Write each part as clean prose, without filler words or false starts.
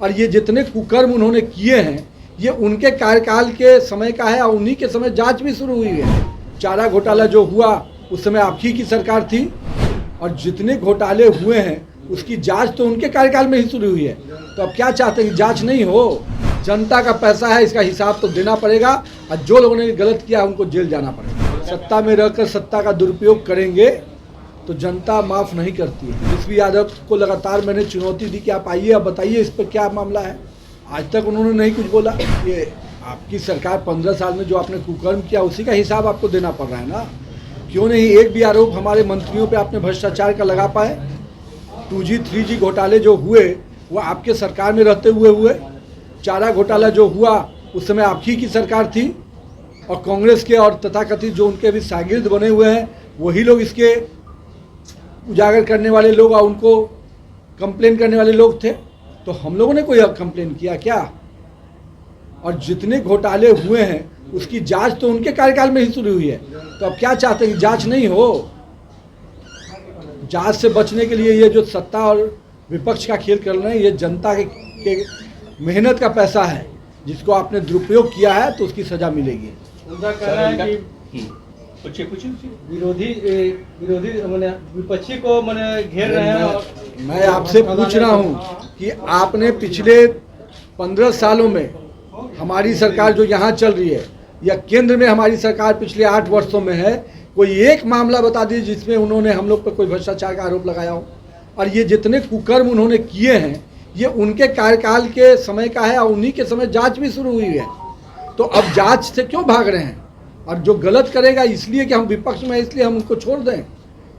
और ये जितने कुकर्म उन्होंने किए हैं ये उनके कार्यकाल के समय का है और उन्हीं के समय जांच भी शुरू हुई है। चारा घोटाला जो हुआ उस समय आपकी की सरकार थी और जितने घोटाले हुए हैं उसकी जांच तो उनके कार्यकाल में ही शुरू हुई है। तो अब क्या चाहते हैं, जांच नहीं हो? जनता का पैसा है, इसका हिसाब तो देना पड़ेगा और जो लोगों ने गलत किया उनको जेल जाना पड़ेगा। सत्ता में रहकर सत्ता का दुरुपयोग करेंगे तो जनता माफ़ नहीं करती है। तेजस्वी यादव को लगातार मैंने चुनौती दी कि आप आइए, अब बताइए इस पर क्या मामला है। आज तक उन्होंने नहीं कुछ बोला। ये आपकी सरकार 15 साल में जो आपने कुकर्म किया उसी का हिसाब आपको देना पड़ रहा है ना। क्यों नहीं एक भी आरोप हमारे मंत्रियों पे आपने भ्रष्टाचार का लगा पाए? 2G 3G घोटाले जो हुए वो आपके सरकार में रहते हुए चारा घोटाला जो हुआ उस समय आपकी की सरकार थी और कांग्रेस के और तथाकथित जो उनके भी शागिर्द बने हुए हैं वही लोग इसके उजागर करने वाले लोग और उनको कंप्लेन करने वाले लोग थे। तो हम लोगों ने कोई कंप्लेन किया क्या? और जितने घोटाले हुए हैं उसकी जांच तो उनके कार्यकाल में ही शुरू हुई है। तो अब क्या चाहते हैं, जांच नहीं हो? जांच से बचने के लिए ये जो सत्ता और विपक्ष का खेल कर रहे हैं, ये जनता के मेहनत का पैसा है जिसको आपने दुरुपयोग किया है तो उसकी सजा मिलेगी। उनका कहना है कि कुछ विरोधी विपक्षी को घेर रहे हैं। और मैं आपसे पूछ रहा हूँ कि आपने पिछले 15 सालों में हमारी सरकार जो यहाँ चल रही है या केंद्र में हमारी सरकार पिछले 8 वर्षों में है, कोई एक मामला बता दीजिए जिसमें उन्होंने हम लोग पर कोई भ्रष्टाचार का आरोप लगाया हो। और ये जितने कुकर्म उन्होंने किए हैं ये उनके कार्यकाल के समय का है और उन्हीं के समय जांच भी शुरू हुई है। तो अब जांच से क्यों भाग रहे हैं? और जो गलत करेगा इसलिए कि हम विपक्ष में इसलिए हम उनको छोड़ दें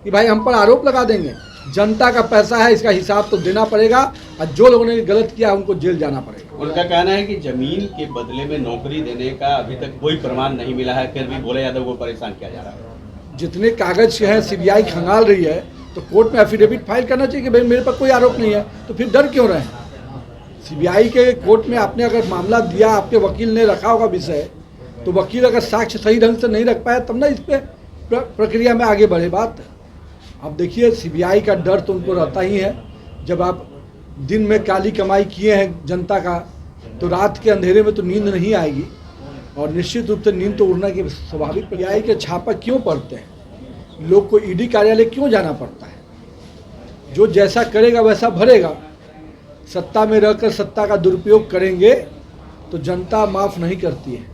कि भाई हम पर आरोप लगा देंगे? जनता का पैसा है, इसका हिसाब तो देना पड़ेगा और जो लोगों ने गलत किया उनको जेल जाना पड़ेगा। उनका कहना है कि जमीन के बदले में नौकरी देने का अभी तक कोई प्रमाण नहीं मिला है, फिर भी भोले यादव को परेशान किया जा रहा है। जितने कागज हैं CBI खंगाल रही है तो कोर्ट में एफिडेविट फाइल करना चाहिए कि भाई मेरे पर कोई आरोप नहीं है। तो फिर डर क्यों रहे हैं? CBI के कोर्ट में आपने अगर मामला दिया, आपके वकील ने रखा होगा विषय, तो वकील अगर साक्ष्य सही ढंग से नहीं रख पाया तब ना इस पर प्रक्रिया में आगे बढ़े बात। अब देखिए CBI का डर तो उनको रहता ही है। जब आप दिन में काली कमाई किए हैं जनता का तो रात के अंधेरे में तो नींद नहीं आएगी और निश्चित रूप से नींद तो उड़ना की स्वाभाविक। CBI के छापा क्यों पड़ते हैं? लोग को ED कार्यालय क्यों जाना पड़ता है? जो जैसा करेगा वैसा भरेगा। सत्ता में रहकर सत्ता का दुरुपयोग करेंगे तो जनता माफ़ नहीं करती है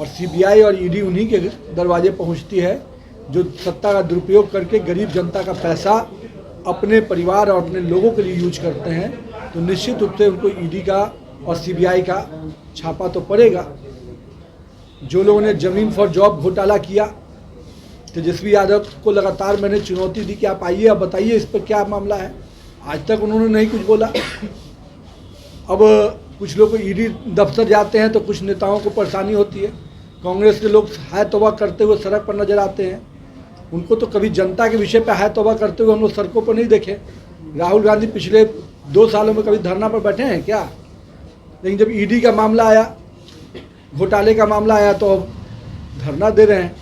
और CBI और ED उन्हीं के दरवाजे पहुंचती है जो सत्ता का दुरुपयोग करके गरीब जनता का पैसा अपने परिवार और अपने लोगों के लिए यूज करते हैं। तो निश्चित रूप से उनको ED का और CBI का छापा तो पड़ेगा। जो लोगों ने ज़मीन फॉर जॉब घोटाला किया, तेजस्वी यादव को लगातार मैंने चुनौती दी कि आप आइए, अब बताइए इस पर क्या मामला है। आज तक उन्होंने नहीं कुछ बोला। अब कुछ लोग ED दफ्तर जाते हैं तो कुछ नेताओं को परेशानी होती है। कांग्रेस के लोग हाय तौबा करते हुए सड़क पर नजर आते हैं। उनको तो कभी जनता के विषय पर हाय तौबा करते हुए हम लोग सड़कों पर नहीं देखे। राहुल गांधी पिछले 2 सालों में कभी धरना पर बैठे हैं क्या? लेकिन जब ED का मामला आया, घोटाले का मामला आया तो धरना दे रहे हैं।